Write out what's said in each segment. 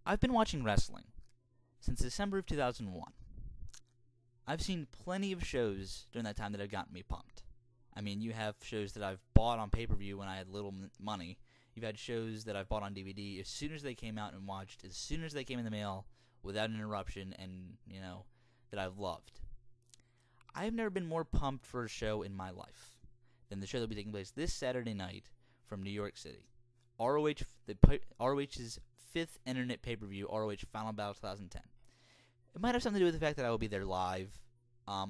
I've been watching wrestling since December of 2001. I've seen plenty of shows during that time that have gotten me pumped. I mean, you have shows that I've bought on pay-per-view when I had little money. You've had shows that I've bought on DVD as soon as they came out and watched, as soon as they came in the mail, without an interruption, and, that I've loved. I have never been more pumped for a show in my life than the show that will be taking place this Saturday night from New York City. ROH's 5th internet pay-per-view, ROH Final Battle 2010. It might have something to do with the fact that I will be there live. I'll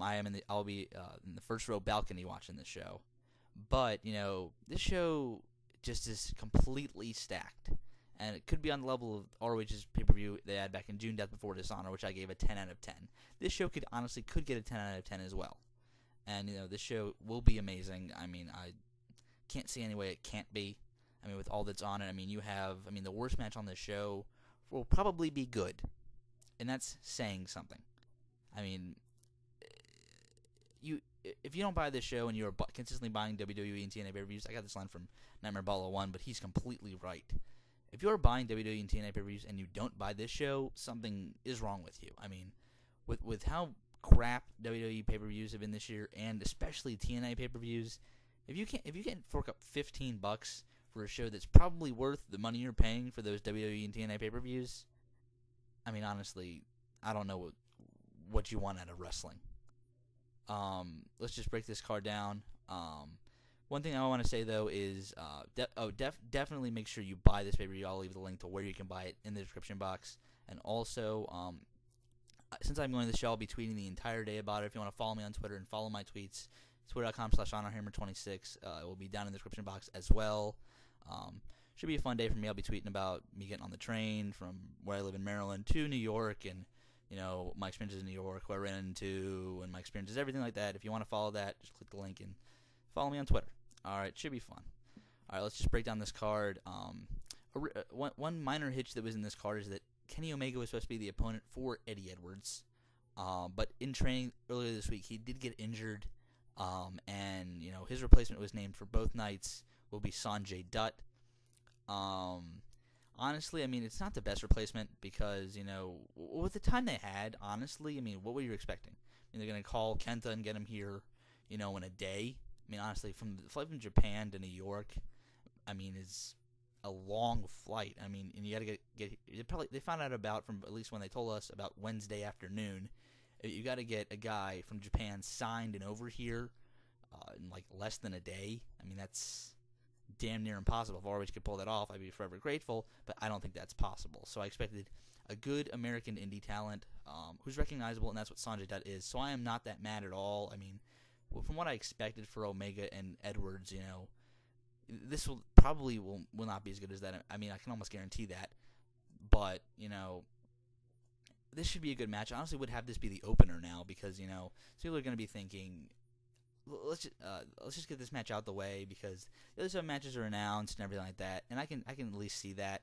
be in the first row balcony watching this show. But, this show just is completely stacked. And it could be on the level of ROH's pay-per-view they had back in June, Death Before Dishonor, which I gave a 10 out of 10. This show could get a 10 out of 10 as well. And, this show will be amazing. I mean, I can't see any way it can't be. I mean, with all that's on it, the worst match on this show will probably be good. And that's saying something. I mean, if you don't buy this show and you're consistently buying WWE and TNA pay-per-views, I got this line from Nightmare Balla 1, but he's completely right. If you're buying WWE and TNA pay-per-views and you don't buy this show, something is wrong with you. I mean, with how crap WWE pay-per-views have been this year, and especially TNA pay-per-views, if you can't fork up $15 for a show that's probably worth the money you're paying for those WWE and TNA pay-per-views, I mean, honestly, I don't know what you want out of wrestling. Let's just break this card down. One thing I want to say, though, is definitely make sure you buy this pay-per-view. I'll leave the link to where you can buy it in the description box. And also, since I'm going to the show, I'll be tweeting the entire day about it. If you want to follow me on Twitter and follow my tweets, twitter.com/honorhammer26. It will be down in the description box as well. Should be a fun day for me. I'll be tweeting about me getting on the train from where I live in Maryland to New York, and my experiences in New York, who I ran into, and my experiences, everything like that. If you want to follow that, just click the link and follow me on Twitter. All right, should be fun. All right, let's just break down this card. One minor hitch that was in this card is that Kenny Omega was supposed to be the opponent for Eddie Edwards, but in training earlier this week, he did get injured, and his replacement was named for both nights will be Sonjay Dutt. Honestly, it's not the best replacement because, with the time they had, honestly, what were you expecting? They're going to call Kenta and get him here, in a day. Honestly, from the flight from Japan to New York, is a long flight. And you got to they found out about, from at least when they told us, about Wednesday afternoon. You got to get a guy from Japan signed and over here in less than a day. That's damn near impossible. If ROH could pull that off, I'd be forever grateful, but I don't think that's possible. So I expected a good American indie talent who's recognizable, and that's what Sonjay Dutt is. So I am not that mad at all. From what I expected for Omega and Edwards, this will not be as good as that. I can almost guarantee that. But, this should be a good match. I honestly would have this be the opener now because, people are going to be thinking, let's just get this match out the way because the other 7 matches are announced and everything like that, and I can at least see that.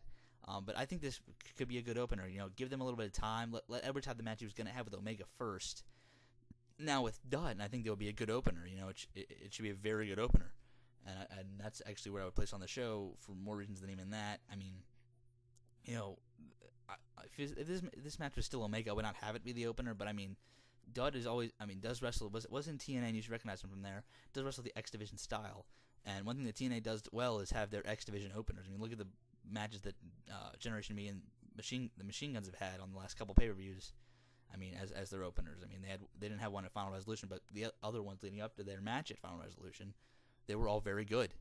But I think this could be a good opener. Give them a little bit of time. Let Edwards have the match he was going to have with Omega first. Now with Dutt, I think there will be a good opener. It should be a very good opener, and that's actually where I would place on the show for more reasons than even that. If this match was still Omega, I would not have it be the opener. But Dutt is always, does wrestle, was in TNA, and you should recognize him from there, does wrestle the X Division style. And one thing that TNA does well is have their X Division openers. Look at the matches that Generation Me and the Machine Guns have had on the last couple pay-per-views, as their openers. They didn't have one at Final Resolution, but the other ones leading up to their match at Final Resolution, they were all very good.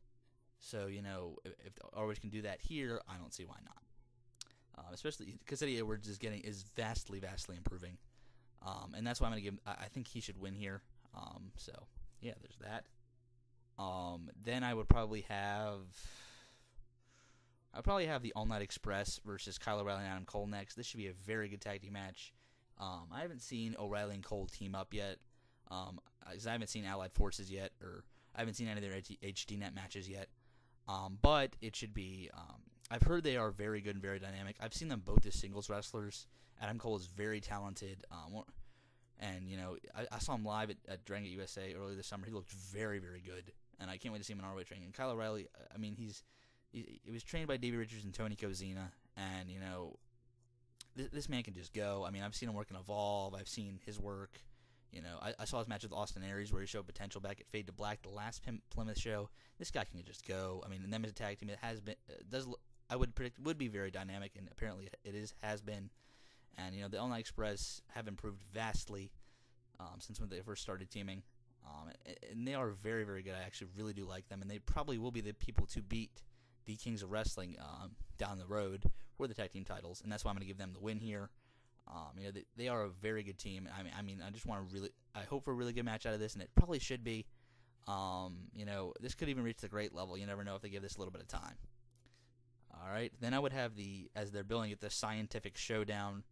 So, if ROH can do that here, I don't see why not. Especially because Eddie Edwards is vastly, vastly improving. And that's why I'm going to give. I think he should win here. So yeah, there's that. Then I would probably have. I'd probably have the All Night Express versus Kyle O'Reilly and Adam Cole next. This should be a very good tag team match. I haven't seen O'Reilly and Cole team up yet. Because I haven't seen Allied Forces yet, or I haven't seen any of their HDNet matches yet. But it should be. I've heard they are very good and very dynamic. I've seen them both as singles wrestlers. Adam Cole is very talented. And, I saw him live at Dragon Gate USA earlier this summer. He looked very, very good. And I can't wait to see him in ROH training. And Kyle O'Reilly, he was trained by Davey Richards and Tony Kozina. And, this man can just go. I mean, I've seen him work in Evolve. I've seen his work. You know, I saw his match with Austin Aries where he showed potential back at Fade to Black, the last Plymouth show. This guy can just go. I mean, and them as a tag team, it has been, I would predict, would be very dynamic, and apparently has been. And, you know, the All Night Express have improved vastly since when they first started teaming. And they are very, very good. I actually really do like them, and they probably will be the people to beat the Kings of Wrestling down the road for the tag team titles, and that's why I'm going to give them the win here. You know, they are a very good team. I mean, I just want to I hope for a really good match out of this, and it probably should be. You know, this could even reach the great level. You never know if they give this a little bit of time. All right, then I would have as they're billing it, the Scientific Showdown.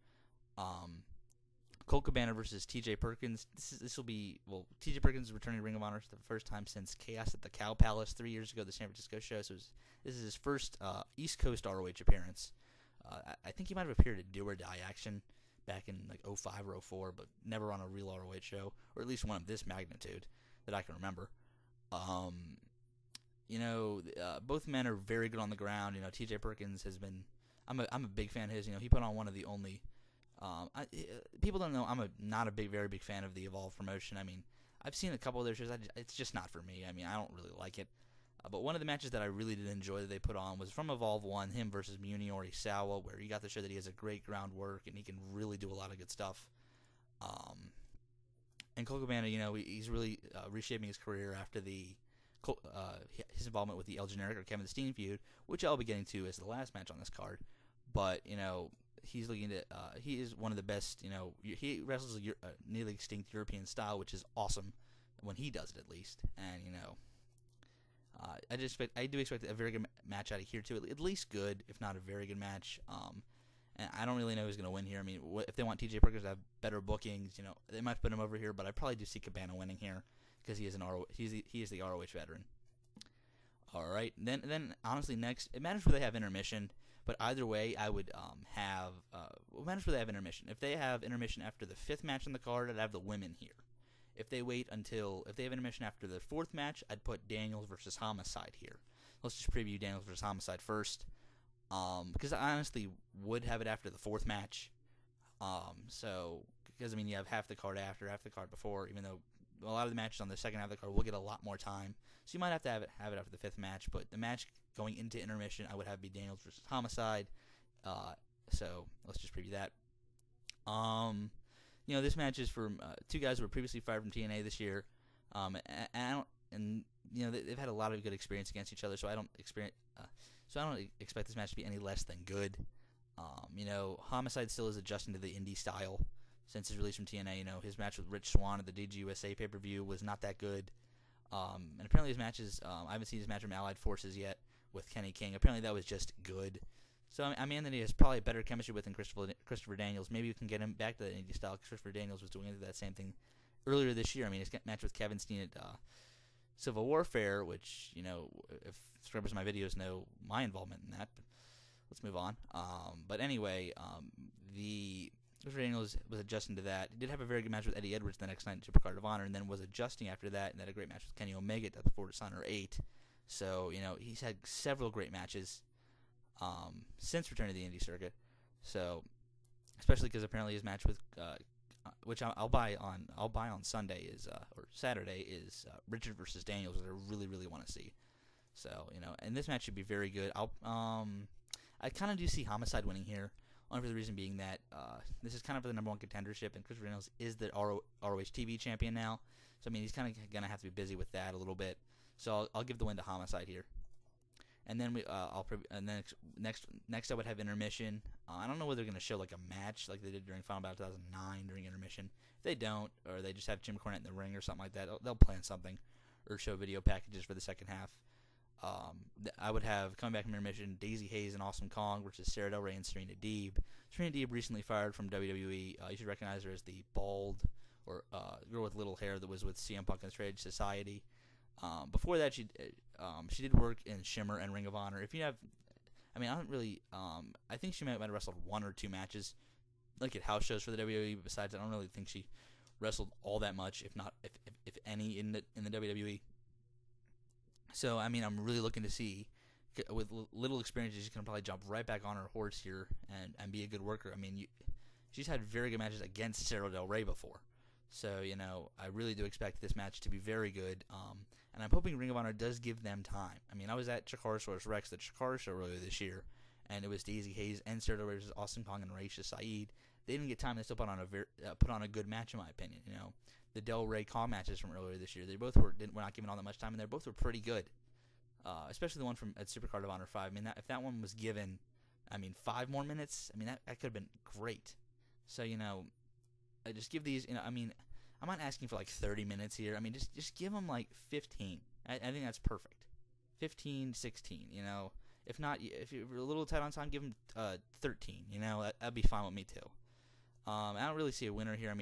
Colt Cabana versus TJ Perkins. This will be, well, TJ Perkins is returning to Ring of Honor for the first time since Chaos at the Cow Palace 3 years ago, the San Francisco show. So this is his first East Coast ROH appearance. I think he might have appeared at Do or Die action back in like 05 or 04, but never on a real ROH show, or at least one of this magnitude that I can remember. You know, both men are very good on the ground. You know, TJ Perkins has been, I'm a big fan of his. You know, he put on one of the only, people don't know, I'm not a very big fan of the Evolve promotion. I mean, I've seen a couple of their shows. It's just not for me. I mean, I don't really like it. But one of the matches that I really did enjoy that they put on was from Evolve 1, him versus Muniori Sawa, where you got to show that he has a great groundwork and he can really do a lot of good stuff. And Colt Cabana, you know, he's really reshaping his career after his involvement with the El Generico or Kevin Steen feud, which I'll be getting to as the last match on this card. But, you know, he's looking to, he is one of the best, you know, he wrestles a nearly extinct European style, which is awesome when he does it at least. And, you know, I do expect a very good match out of here too. At least good, if not a very good match. And I don't really know who's going to win here. I mean, if they want TJ Perkins to have better bookings, you know, they might put him over here. But I probably do see Cabana winning here because he is he is the ROH veteran. All right, then honestly, next it matters where they have intermission. But either way, I would have it matters where they have intermission. If they have intermission after the 5th match on the card, I'd have the women here. If they have intermission after the 4th match, I'd put Daniels versus Homicide here. Let's just preview Daniels versus Homicide first, because I honestly would have it after the 4th match. Because I mean you have half the card after, half the card before, even though a lot of the matches on the second half of the card will get a lot more time. So you might have to have it after the 5th match, but the match going into intermission, I would have be Daniels versus Homicide. So let's just preview that. You know, this match is from two guys who were previously fired from TNA this year, and you know they've had a lot of good experience against each other. So I don't expect this match to be any less than good. You know, Homicide still is adjusting to the indie style since his release from TNA. You know, his match with Rich Swann at the DGUSA pay-per-view was not that good, and apparently his matches. I haven't seen his match from Allied Forces yet with Kenny King. Apparently that was just good. So, I mean, that he has probably better chemistry with than Christopher Daniels. Maybe we can get him back to the indie style. Christopher Daniels was doing that same thing earlier this year. I mean, his match with Kevin Steen at Civil Warfare, which, you know, if subscribers to my videos know my involvement in that. But let's move on. But anyway, Christopher Daniels was adjusting to that. He did have a very good match with Eddie Edwards the next night in Supercard of Honor, and then was adjusting after that, and had a great match with Kenny Omega at the Florida Honor 8. So, you know, he's had several great matches since returning to the indie circuit. So, especially because apparently his match with, which I'll buy on Sunday or Saturday is Richard versus Daniels, which I really, really want to see. So, you know, and this match should be very good. I kind of do see Homicide winning here, only for the reason being that this is kind of for the number 1 contendership, and Christopher Daniels is the ROH TV champion now. So, I mean, he's kind of going to have to be busy with that a little bit. So I'll give the win to Homicide here. And then next I would have intermission. I don't know whether they're going to show like a match like they did during Final Battle 2009 during intermission. If they don't, or they just have Jim Cornette in the ring or something like that, they'll plan something or show video packages for the second half. I would have, coming back from intermission, Daisy Hayes and Awesome Kong versus Sara Del Rey and Serena Deeb. Serena Deeb recently fired from WWE. You should recognize her as the bald or girl with little hair that was with CM Punk and Straight Society. Before that, she did work in Shimmer and Ring of Honor. If you have, I mean, I don't really, I think she might have wrestled 1 or 2 matches, like at house shows for the WWE. But besides, I don't really think she wrestled all that much, if any, in the WWE. So, I mean, I'm really looking to see with little experience, she's going to probably jump right back on her horse here and be a good worker. I mean, she's had very good matches against Sara Del Rey before. So, I really do expect this match to be very good. And I'm hoping Ring of Honor does give them time. I mean, I was at Chikarasaurus Rex, the Chikara show earlier this year, and it was Daisy Hayes and Sara Del Rey versus Austin Kong and Raisha Saeed. They didn't get time. They still put on a good match, in my opinion. The Del Rey Kong matches from earlier this year, they both were not given all that much time, and they both were pretty good. Especially the one at Supercard of Honor 5. I mean, if that one was given, 5 more minutes, that could have been great. So, I just give these, I'm not asking for like 30 minutes here. Just give them like 15. I think that's perfect. 15, 16, If not, if you're a little tight on time, give them 13, that'd be fine with me too. I don't really see a winner here.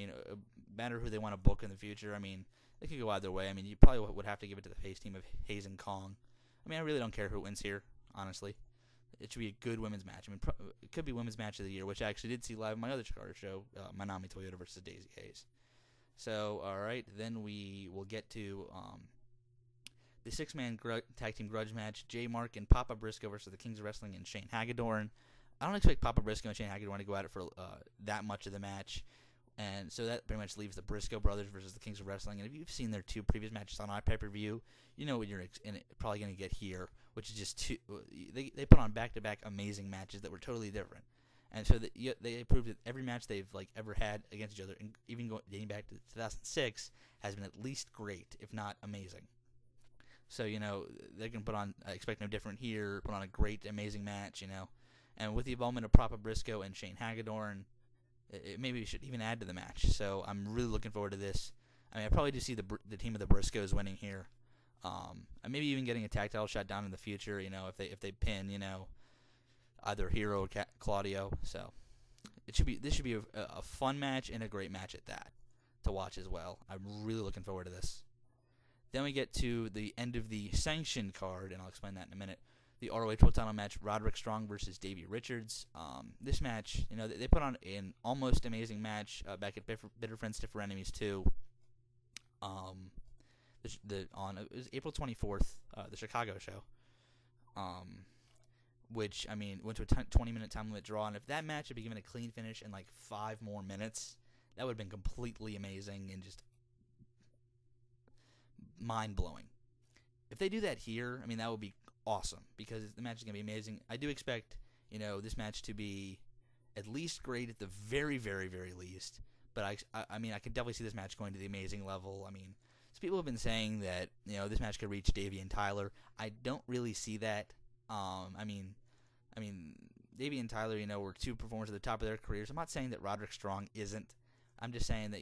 Matter who they want to book in the future. They could go either way. You probably would have to give it to the face team of Hayes and Kong. I really don't care who wins here, honestly. It should be a good women's match. It could be women's match of the year, which I actually did see live in my other Chikara show, Manami Toyota versus Daisy Hayes. So, all right, then we will get to the 6-man tag team grudge match, J Mark and Papa Briscoe versus the Kings of Wrestling and Shane Hagadorn. I don't expect Papa Briscoe and Shane Hagadorn to go at it for that much of the match. And so that pretty much leaves the Briscoe brothers versus the Kings of Wrestling. And if you've seen their 2 previous matches on iPPV, you know what you're probably going to get here, which is just 2. They put on back-to-back amazing matches that were totally different. And so they proved that every match they've ever had against each other, and even dating back to 2006, has been at least great, if not amazing. So, they can put on, I expect no different here, put on a great, amazing match, And with the involvement of Papa Briscoe and Shane Hagadorn, maybe we should even add to the match. So I'm really looking forward to this. I probably do see the team of the Briscoes winning here. And maybe even getting a tag title shot down in the future, if they pin, either Hero or Claudio. So this should be a fun match and a great match at that to watch as well. I'm really looking forward to this. Then we get to the end of the sanctioned card, and I'll explain that in a minute. The ROH World Title match, Roderick Strong versus Davey Richards. This match, they put on an almost amazing match back at Bitter Friends, Stiffer Enemies 2. It was April 24th, the Chicago show. Which, went to a 20-minute time limit draw, and if that match had been given a clean finish in 5 more minutes, that would have been completely amazing and just mind-blowing. If they do that here, that would be awesome, because the match is going to be amazing. I do expect, this match to be at least great at the very, very, very least, but I could definitely see this match going to the amazing level. So people have been saying that, this match could reach Davey and Tyler. I don't really see that. Davey and Tyler, were 2 performers at the top of their careers. I'm not saying that Roderick Strong isn't. I'm just saying that,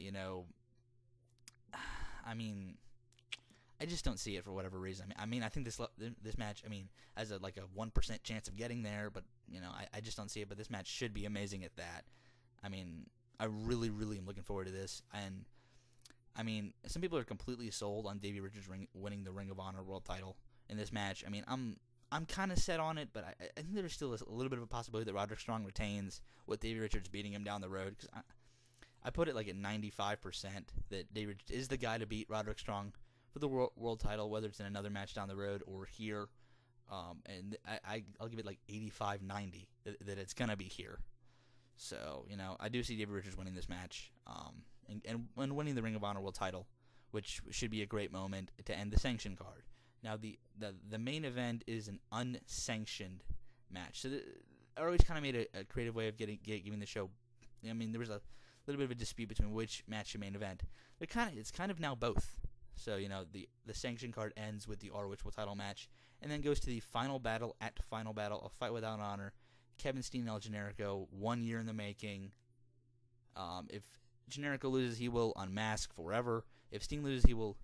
I just don't see it for whatever reason. I think this match, has a 1% chance of getting there, but I just don't see it. But this match should be amazing at that. I really, really am looking forward to this. And some people are completely sold on Davey Richards winning the Ring of Honor World Title in this match. I'm kind of set on it, but I think there's still a little bit of a possibility that Roderick Strong retains with Davey Richards beating him down the road. Because I put it at 95% that Davey Richards is the guy to beat Roderick Strong for the world title, whether it's in another match down the road or here. And I'll give it 85-90 that it's going to be here. So, I do see Davey Richards winning this match and winning the Ring of Honor World title, which should be a great moment to end the sanction card. Now, the main event is an unsanctioned match. So ROH kind of made a creative way of giving the show. There was a little bit of a dispute between which match the main event. It's kind of now both. So, the sanction card ends with the ROH World title match, and then goes to the final battle at Final Battle, a fight without honor. Kevin Steen and El Generico, 1 year in the making. If Generico loses, he will unmask forever. If Steen loses, he will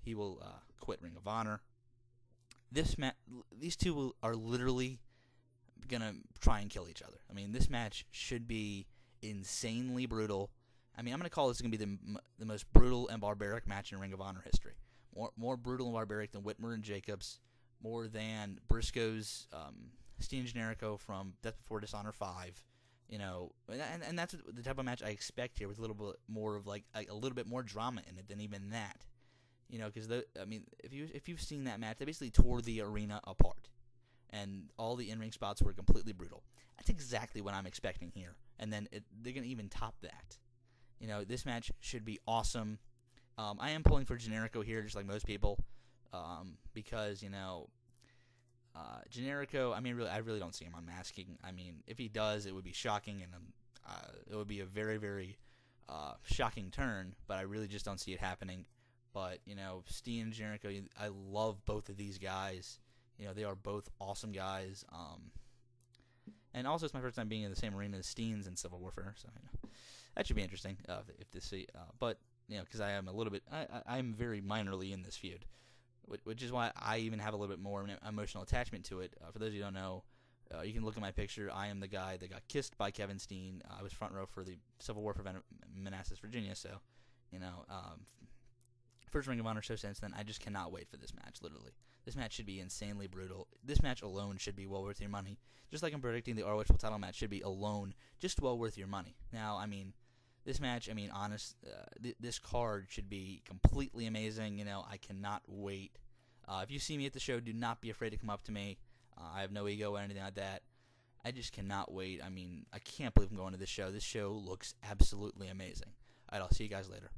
quit Ring of Honor. These two are literally gonna try and kill each other. This match should be insanely brutal. I'm gonna call this gonna be the most brutal and barbaric match in Ring of Honor history. More brutal and barbaric than Whitmer and Jacobs, more than Briscoe's Steen and Generico from Death Before Dishonor 5. And that's the type of match I expect here, with a little bit more of a little bit more drama in it than even that. Because if you've seen that match, they basically tore the arena apart, and all the in-ring spots were completely brutal. That's exactly what I'm expecting here, and then they're going to even top that. You know, this match should be awesome. I am pulling for Generico here, just like most people, because, you know, Generico, I mean, I really don't see him unmasking. I mean, if he does, it would be shocking, and it would be a very, very shocking turn, but I really just don't see it happening. But, you know, Steen and Generico, I love both of these guys. You know, they are both awesome guys. And also, it's my first time being in the same arena as Steen's in Civil Warfare, so, you know, that should be interesting if this. But, you know, because I am a little bit, I'm very minorly in this feud, which is why I even have a little bit more emotional attachment to it. For those of you who don't know, you can look at my picture. I am the guy that got kissed by Kevin Steen. I was front row for the Civil War for Manassas, Virginia. So, you know, first Ring of Honor show since then. I just cannot wait for this match, literally. This match should be insanely brutal. This match alone should be well worth your money. Just like I'm predicting the ROH title match should be alone just well worth your money. Now, I mean, this match, I mean, this card should be completely amazing. You know, I cannot wait. If you see me at the show, do not be afraid to come up to me. I have no ego or anything like that. I just cannot wait. I mean, I can't believe I'm going to this show. This show looks absolutely amazing. All right, I'll see you guys later.